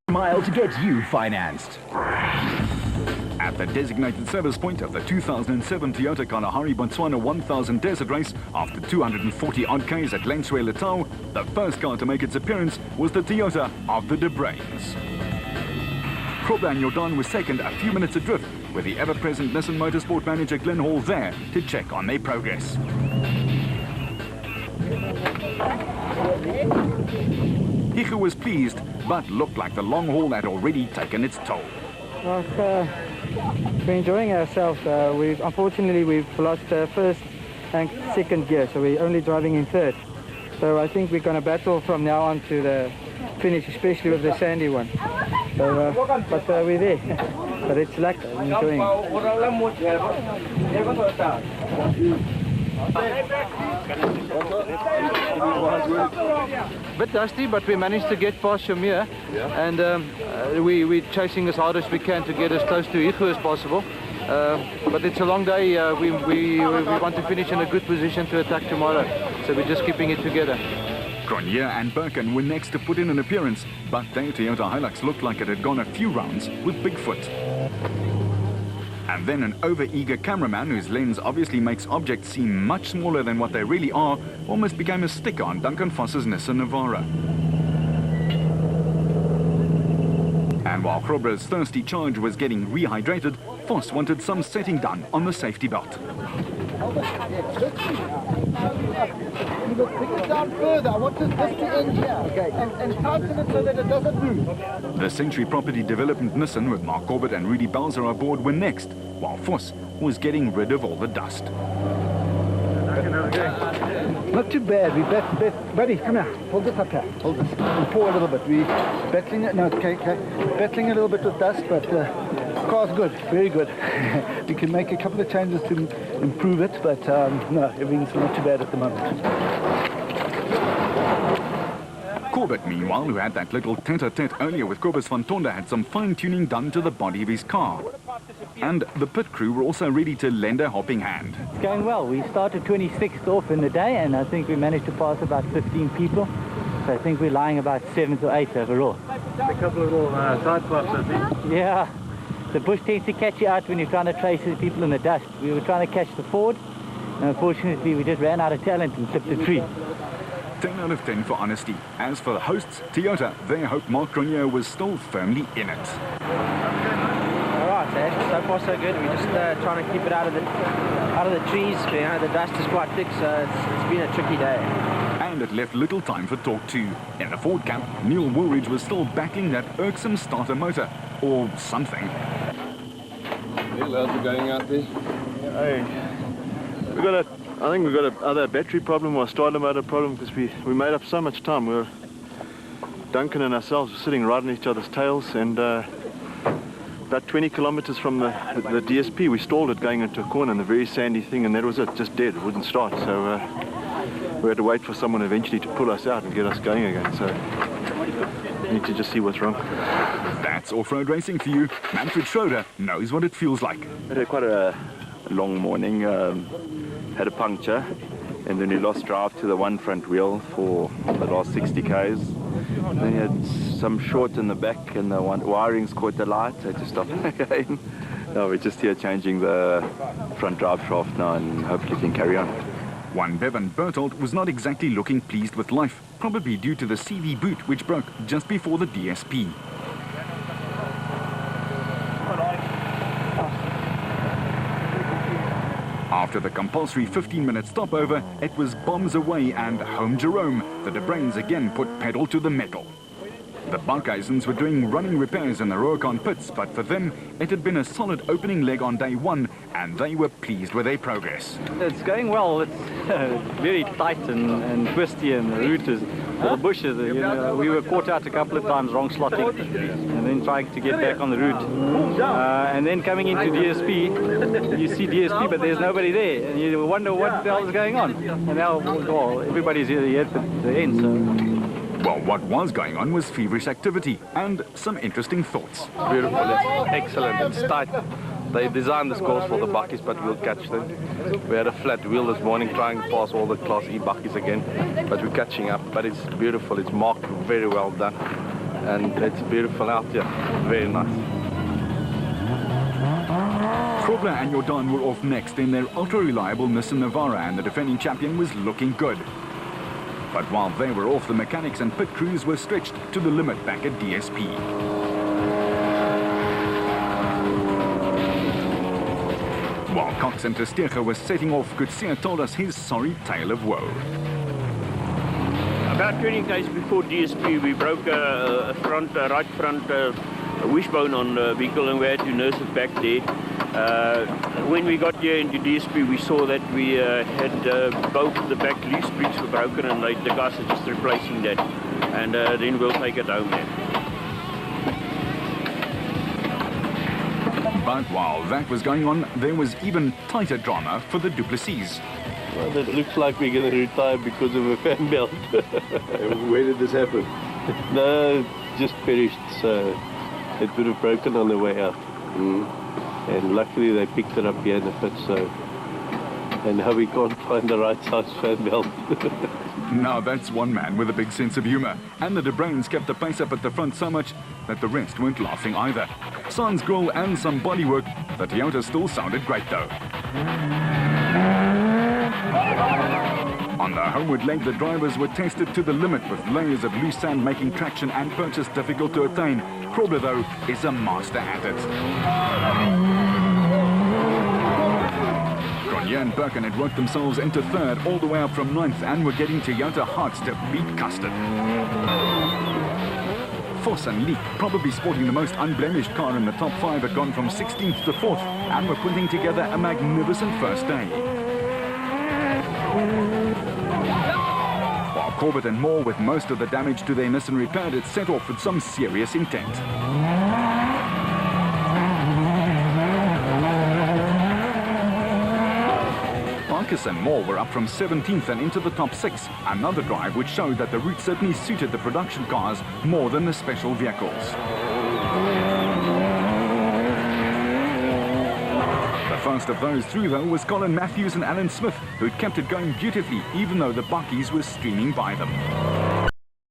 mile to get you financed. At the designated service point of the 2007 Toyota Kalahari Botswana 1000 Desert Race, after 240 odd Ks at Lensway Letau, the first car to make its appearance was the Toyota of the De Brains. Krobbe and Jordan was second a few minutes adrift, with the ever-present Nissan Motorsport manager Glenn Hall there to check on their progress. Hichu was pleased, but looked like the long haul had already taken its toll. We're enjoying ourselves. Unfortunately, we've lost first and second gear, so we're only driving in third. So I think we're going to battle from now on to the finish, especially with the sandy one. So, but we're there. But it's luck. I'm enjoying Bit dusty, but we managed to get past Shamir, and we're chasing as hard as we can to get as close to Hichu as possible. But it's a long day. We want to finish in a good position to attack tomorrow, so we're just keeping it together. Cronje and Birkin were next to put in an appearance, but their Toyota Hilux looked like it had gone a few rounds with Bigfoot. And then an over-eager cameraman, whose lens obviously makes objects seem much smaller than what they really are, almost became a sticker on Duncan Voss's Nissan Navara. And while Krobbe's thirsty charge was getting rehydrated, Voss wanted some setting done on the safety belt. Bring it down further. I want this to end here. Okay. And tighten it so that it doesn't move. The Century Property Development Nissan with Mark Corbett and Rudy Balzer aboard were next, while Voss was getting rid of all the dust. Not too bad. We buddy, come here. Hold this up here. Hold this. And pour a little bit. We battling it. No, okay. Battling a little bit with dust, but car's good. Very good. We can make a couple of changes to improve it, but no, everything's not too bad at the moment. Corbett, meanwhile, who had that little tete-a-tete earlier with Kobus van Tonda, had some fine-tuning done to the body of his car. And the pit crew were also ready to lend a helping hand. It's going well. We started 26th off in the day, and I think we managed to pass about 15 people. So I think we're lying about 7th or 8th overall. A couple of little side swaps, I think. Yeah, the bush tends to catch you out when you're trying to trace the people in the dust. We were trying to catch the Ford, and unfortunately we just ran out of talent and clipped a tree. 10 out of 10 for honesty. As for the hosts, Toyota, they hoped Mark Cronje was still firmly in it. Alright, so far so good. We're just trying to keep it out of the trees. You know, the dust is quite thick, so it's been a tricky day. And it left little time for talk too. In the Ford camp, Neil Woolridge was still battling that irksome starter motor, or something. Neil, how's it going out there? I think we've got either a battery problem or a starter motor problem, because we made up so much time. Duncan and ourselves were sitting right on each other's tails, and about 20 kilometers from the DSP we stalled it going into a corner in the very sandy thing, and that was it, just dead, it wouldn't start. So we had to wait for someone eventually to pull us out and get us going again. So we need to just see what's wrong. That's off-road racing for you. Manfred Schroeder knows what it feels like. We had quite a long morning. Had a puncture, and then we lost drive to the one front wheel for the last 60 k's. Then we had some short in the back, and the wirings caught the light, so I had to stop again. No, we're just here changing the front drive shaft now, and hopefully can carry on. One Bevan Bertolt was not exactly looking pleased with life, probably due to the CV boot which broke just before the DSP. After the compulsory 15-minute stopover, it was bombs away and home Jerome. The De Brains again put pedal to the metal. The Barkhuizens were doing running repairs in the Roerkant pits, but for them, it had been a solid opening leg on day one, and they were pleased with their progress. It's going well. It's very tight and twisty, and the route is full of bushes. You know, we were caught out a couple of times wrong slotting, and then trying to get back on the route. And then coming into DSP, you see DSP, but there's nobody there, and you wonder what the hell is going on. And now, well, everybody's here at the end, so... Well, what was going on was feverish activity and some interesting thoughts. Beautiful, it's excellent, it's tight. They designed this course for the buckies, but we'll catch them. We had a flat wheel this morning trying to pass all the Class E buckies again, but we're catching up. But it's beautiful, it's marked very well done. and it's beautiful out here. Very nice. Krobler and Jordan were off next in their ultra-reliable Nissan Navara, and the defending champion was looking good. But while they were off, the mechanics and pit crews were stretched to the limit back at DSP. While Cox and Testeger were setting off, Kutsia told us his sorry tale of woe. About 20 days before DSP, we broke a right front wishbone on the vehicle, and we had to nurse it back there. When we got here into DSP, we saw that we had both the back leaf springs were broken, and the guys are just replacing that, and then we'll take it home then. But while that was going on, there was even tighter drama for the Duplessis. Well, it looks like we're going to retire because of a fan belt. Where did this happen? No, just perished, so it would have broken on the way out. And luckily they picked it up here in the pit, so... And now we can't find the right size fan belt. Now that's one man with a big sense of humour. And the De Bruins kept the pace up at the front so much that the rest weren't laughing either. Sans grill and some bodywork, the Toyota still sounded great though. On the homeward leg, the drivers were tested to the limit with layers of loose sand making traction and purchase difficult to attain. Krobler, though, is a master at it. Grenier and Birken had worked themselves into third all the way up from ninth and were getting Toyota hearts to beat custard. Voss and Leek, probably sporting the most unblemished car in the top 5, had gone from 16th to 4th and were putting together a magnificent first day. While Corbett and Moore, with most of the damage to their Nissan repaired, had set off with some serious intent. Marcus and Moore were up from 17th and into the top 6, another drive which showed that the route certainly suited the production cars more than the special vehicles. The first of those through, though, was Colin Matthews and Alan Smith, who'd kept it going beautifully, even though the Buckies were streaming by them.